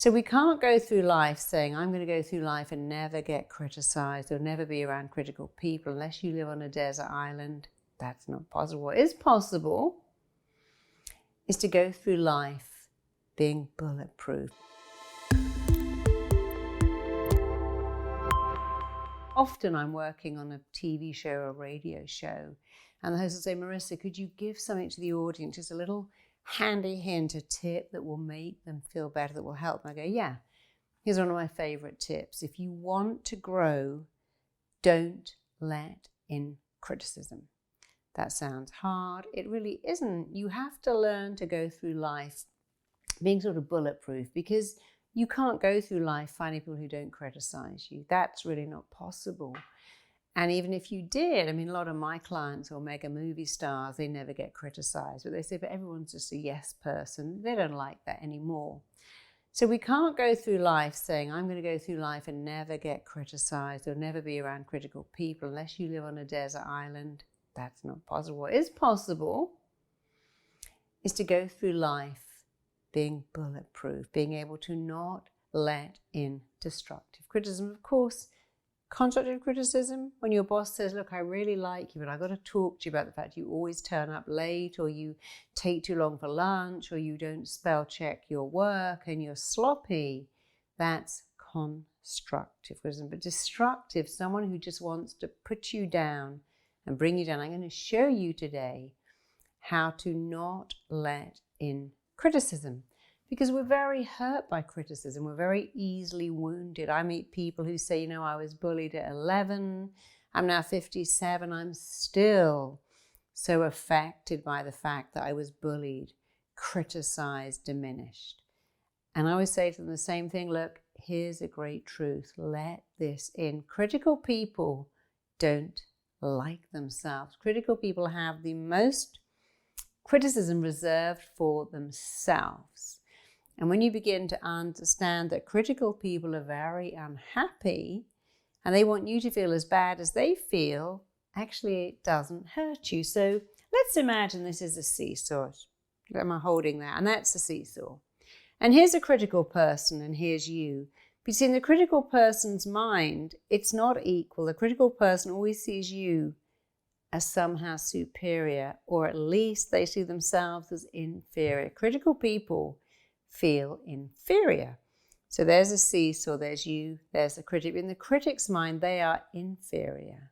So we can't go through life saying, I'm going to go through life and never get criticized or never be around critical people unless you live on a desert island. That's not possible. What is possible is to go through life being bulletproof. Often I'm working on a TV show or a radio show, and the host will say, Marisa, could you give something to the audience, just a little handy hint, a tip that will make them feel better, that will help? And I go, yeah, here's one of my favorite tips. If you want to grow, don't let in criticism. That sounds hard. It really isn't. You have to learn to go through life being sort of bulletproof, because you can't go through life finding people who don't criticize you. That's really not possible. And even if you did, I mean, a lot of my clients or mega movie stars, they never get criticized. But they say, but everyone's just a yes person. They don't like that anymore. So we can't go through life saying, I'm going to go through life and never get criticized or never be around critical people unless you live on a desert island. That's not possible. What is possible is to go through life being bulletproof, being able to not let in destructive criticism. Of course, constructive criticism, when your boss says, look, I really like you, but I've got to talk to you about the fact you always turn up late, or you take too long for lunch, or you don't spell check your work and you're sloppy. That's constructive criticism. But destructive, someone who just wants to put you down and bring you down. I'm going to show you today how to not let in criticism, because we're very hurt by criticism. We're very easily wounded. I meet people who say, you know, I was bullied at 11. I'm now 57. I'm still so affected by the fact that I was bullied, criticized, diminished. And I always say to them the same thing. Look, here's a great truth. Let this in. Critical people don't like themselves. Critical people have the most criticism reserved for themselves. And when you begin to understand that critical people are very unhappy and they want you to feel as bad as they feel, actually it doesn't hurt you. So let's imagine this is a seesaw. Am I holding that? And that's a seesaw. And here's a critical person and here's you. But you see, in the critical person's mind, it's not equal. The critical person always sees you as somehow superior, or at least they see themselves as inferior. Critical people feel inferior. So there's a seesaw, there's you, there's the critic. In the critic's mind, they are inferior,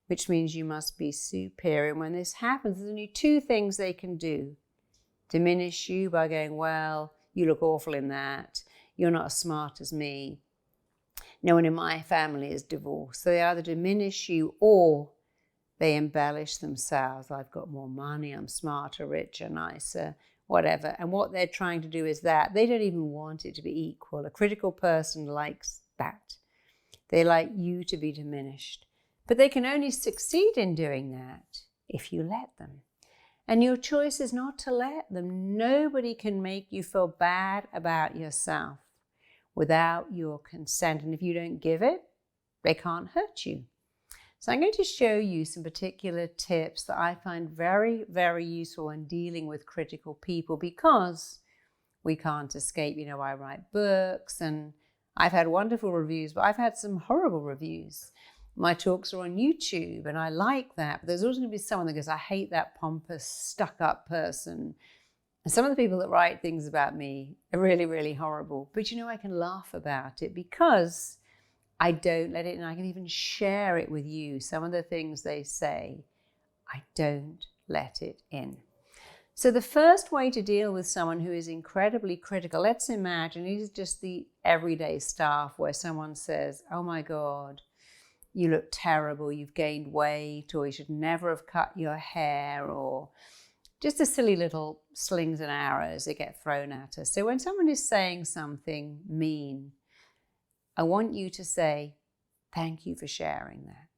which means you must be superior. And when this happens, there's only two things they can do. Diminish you by going, well, you look awful in that. You're not as smart as me. No one in my family is divorced. So they either diminish you or they embellish themselves. I've got more money, I'm smarter, richer, nicer, whatever. And what they're trying to do is that. They don't even want it to be equal. A critical person likes that. They like you to be diminished. But they can only succeed in doing that if you let them. And your choice is not to let them. Nobody can make you feel bad about yourself without your consent. And if you don't give it, they can't hurt you. So I'm going to show you some particular tips that I find very, very useful in dealing with critical people, because we can't escape. You know, I write books and I've had wonderful reviews, but I've had some horrible reviews. My talks are on YouTube and I like that, but there's always going to be someone that goes, I hate that pompous, stuck-up person. And some of the people that write things about me are really, really horrible. But you know, I can laugh about it because I don't let it in. I can even share it with you. Some of the things they say, I don't let it in. So the first way to deal with someone who is incredibly critical, let's imagine it is just the everyday stuff where someone says, oh my God, you look terrible, you've gained weight, or you should never have cut your hair, or just the silly little slings and arrows that get thrown at us. So when someone is saying something mean, I want you to say, thank you for sharing that.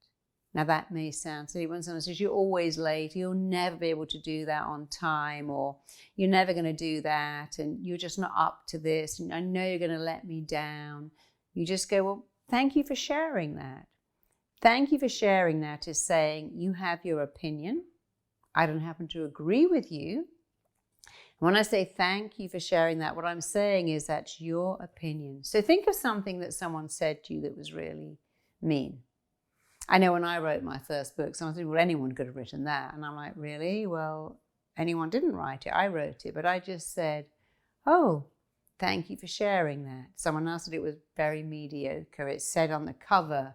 Now that may sound silly when someone says, you're always late, you'll never be able to do that on time, or you're never going to do that, and you're just not up to this, and I know you're going to let me down. You just go, well, thank you for sharing that. Thank you for sharing that is saying, you have your opinion. I don't happen to agree with you. When I say thank you for sharing that, what I'm saying is that's your opinion. So think of something that someone said to you that was really mean. I know when I wrote my first book, someone said, well, anyone could have written that. And I'm like, really? Well, anyone didn't write it. I wrote it. But I just said, oh, thank you for sharing that. Someone else said it was very mediocre. It said on the cover,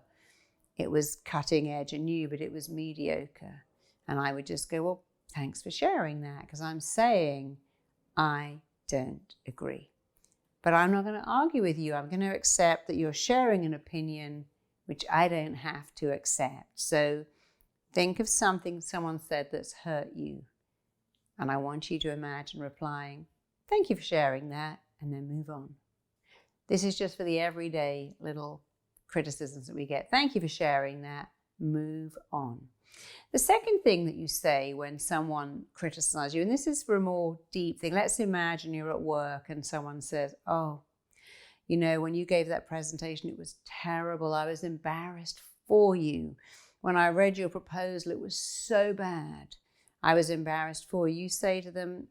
it was cutting edge and new, but it was mediocre. And I would just go, well, thanks for sharing that, because I'm saying I don't agree. But I'm not going to argue with you. I'm going to accept that you're sharing an opinion which I don't have to accept. So think of something someone said that's hurt you. And I want you to imagine replying, thank you for sharing that, and then move on. This is just for the everyday little criticisms that we get. Thank you for sharing that. Move on. The second thing that you say when someone criticizes you, and this is for a more deep thing. Let's imagine you're at work and someone says, oh, you know, when you gave that presentation, it was terrible. I was embarrassed for you. When I read your proposal, it was so bad. I was embarrassed for you. You say to them,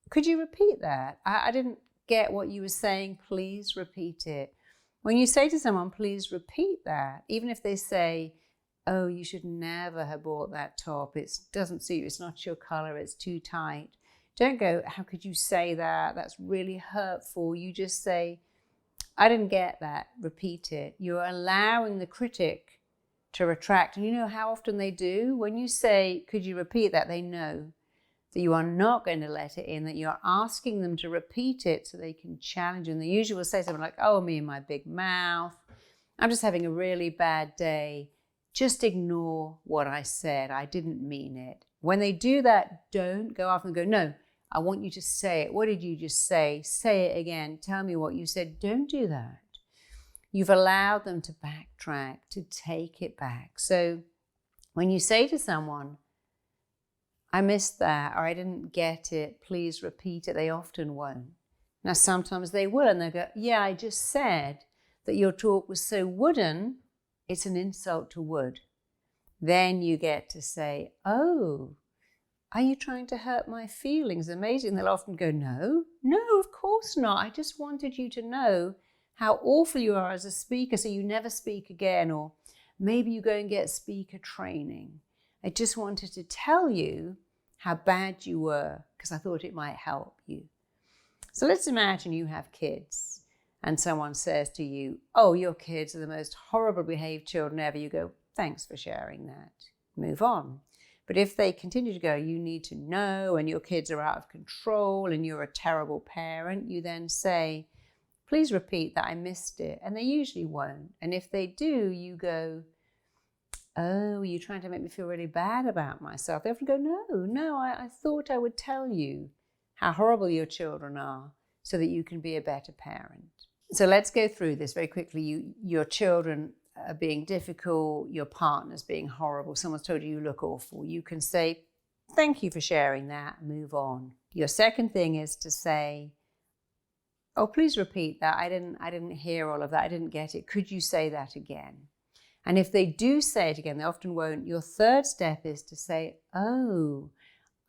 could you repeat that? I didn't get what you were saying. Please repeat it. When you say to someone, please repeat that, even if they say, oh, you should never have bought that top. It doesn't suit you. It's not your color. It's too tight. Don't go, how could you say that? That's really hurtful. You just say, I didn't get that. Repeat it. You're allowing the critic to retract. And you know how often they do? When you say, could you repeat that? They know that you are not going to let it in, that you're asking them to repeat it so they can challenge you. And they usually will say something like, oh, me and my big mouth. I'm just having a really bad day. Just ignore what I said. I didn't mean it. When they do that, don't go off and go, no, I want you to say it. What did you just say? Say it again. Tell me what you said. Don't do that. You've allowed them to backtrack, to take it back. So when you say to someone, I missed that, or I didn't get it, please repeat it, they often won't. Now, sometimes they will, and they'll go, yeah, I just said that your talk was so wooden, it's an insult to wood. Then you get to say, oh, are you trying to hurt my feelings? Amazing. They'll often go, no, of course not. I just wanted you to know how awful you are as a speaker, so you never speak again, or maybe you go and get speaker training. I just wanted to tell you how bad you were because I thought it might help you. So let's imagine you have kids and someone says to you, oh, your kids are the most horrible behaved children ever. You go, thanks for sharing that. Move on. But if they continue to go, you need to know, and your kids are out of control and you're a terrible parent, you then say, please repeat that, I missed it. And they usually won't. And if they do, you go, oh, you're trying to make me feel really bad about myself. They often go, no, I thought I would tell you how horrible your children are so that you can be a better parent. So let's go through this very quickly. Your children are being difficult, your partner's being horrible, someone's told you you look awful. You can say, thank you for sharing that, move on. Your second thing is to say, oh, please repeat that. I didn't hear all of that. I didn't get it. Could you say that again? And if they do say it again, they often won't. Your third step is to say, oh,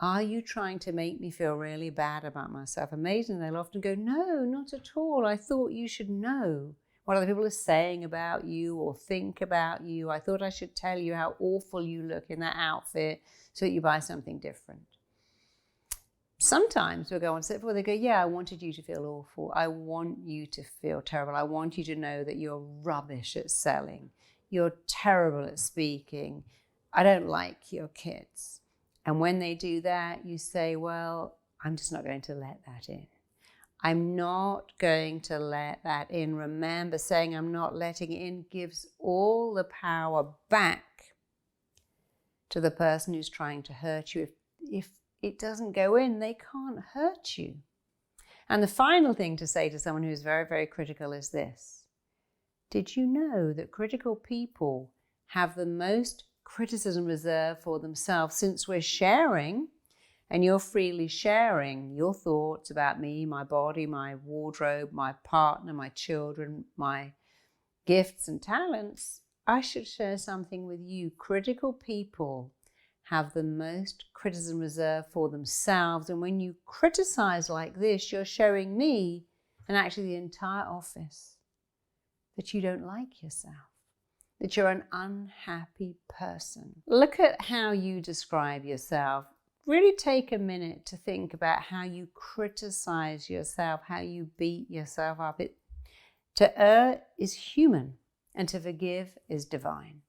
are you trying to make me feel really bad about myself? Amazing. They'll often go, no, not at all. I thought you should know what other people are saying about you or think about you. I thought I should tell you how awful you look in that outfit so that you buy something different. Sometimes we'll go on set before they go, yeah, I wanted you to feel awful. I want you to feel terrible. I want you to know that you're rubbish at selling. You're terrible at speaking. I don't like your kids. And when they do that, you say, well, I'm just not going to let that in. I'm not going to let that in. Remember, saying I'm not letting it in gives all the power back to the person who's trying to hurt you. If it doesn't go in, they can't hurt you. And the final thing to say to someone who's very, very critical is this. Did you know that critical people have the most criticism reserved for themselves? Since we're sharing, and you're freely sharing your thoughts about me, my body, my wardrobe, my partner, my children, my gifts and talents, I should share something with you. Critical people have the most criticism reserved for themselves. And when you criticize like this, you're showing me, and actually the entire office, that you don't like yourself, that you're an unhappy person. Look at how you describe yourself. Really take a minute to think about how you criticize yourself, how you beat yourself up. To err is human, and to forgive is divine.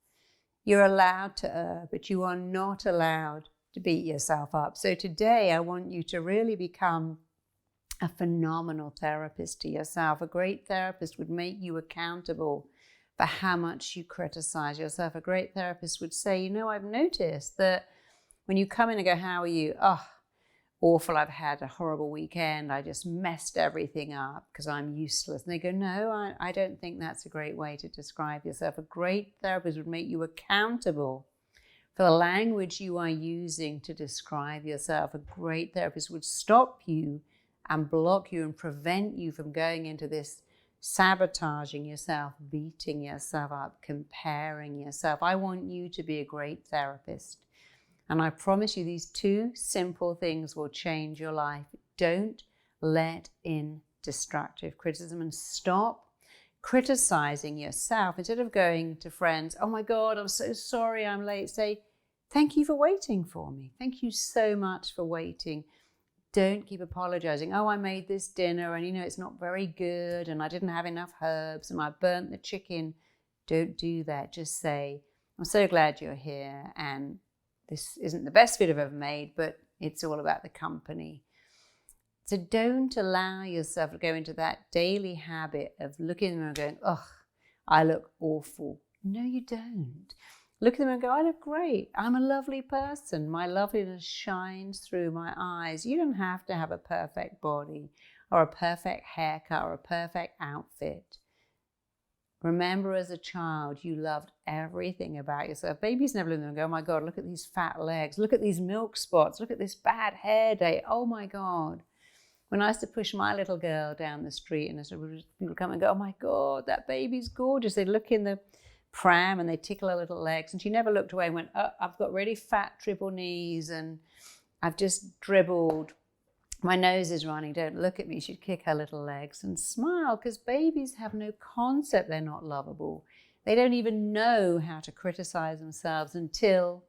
You're allowed to err, but you are not allowed to beat yourself up. So today I want you to really become a phenomenal therapist to yourself. A great therapist would make you accountable for how much you criticize yourself. A great therapist would say, you know, I've noticed that when you come in and go, how are you? Oh, awful, I've had a horrible weekend. I just messed everything up because I'm useless. And they go, no, I don't think that's a great way to describe yourself. A great therapist would make you accountable for the language you are using to describe yourself. A great therapist would stop you and block you and prevent you from going into this sabotaging yourself, beating yourself up, comparing yourself. I want you to be a great therapist. And I promise you these two simple things will change your life. Don't let in destructive criticism and stop criticizing yourself. Instead of going to friends, oh my God, I'm so sorry I'm late, say, thank you for waiting for me. Thank you so much for waiting. Don't keep apologizing. Oh, I made this dinner and it's not very good and I didn't have enough herbs and I burnt the chicken. Don't do that. Just say, I'm so glad you're here and this isn't the best food I've ever made, but it's all about the company. So don't allow yourself to go into that daily habit of looking at them and going, oh, I look awful. No, you don't. Look at them and go, I look great. I'm a lovely person. My loveliness shines through my eyes. You don't have to have a perfect body or a perfect haircut or a perfect outfit. Remember as a child, you loved everything about yourself. Babies never look at them and go, oh my God, look at these fat legs. Look at these milk spots. Look at this bad hair day. Oh my God. When I used to push my little girl down the street and people would come and go, oh my God, that baby's gorgeous. They'd look in the pram and they'd tickle her little legs. And she never looked away and went, oh, I've got really fat triple knees and I've just dribbled. My nose is running, don't look at me. She'd kick her little legs and smile because babies have no concept they're not lovable. They don't even know how to criticize themselves until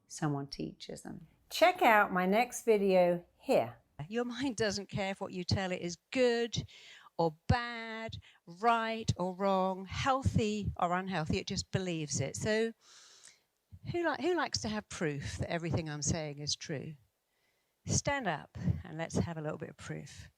someone teaches them. Check out my next video here. Your mind doesn't care if what you tell it is good or bad, right or wrong, healthy or unhealthy. It just believes it. So who likes to have proof that everything I'm saying is true? Stand up and let's have a little bit of proof.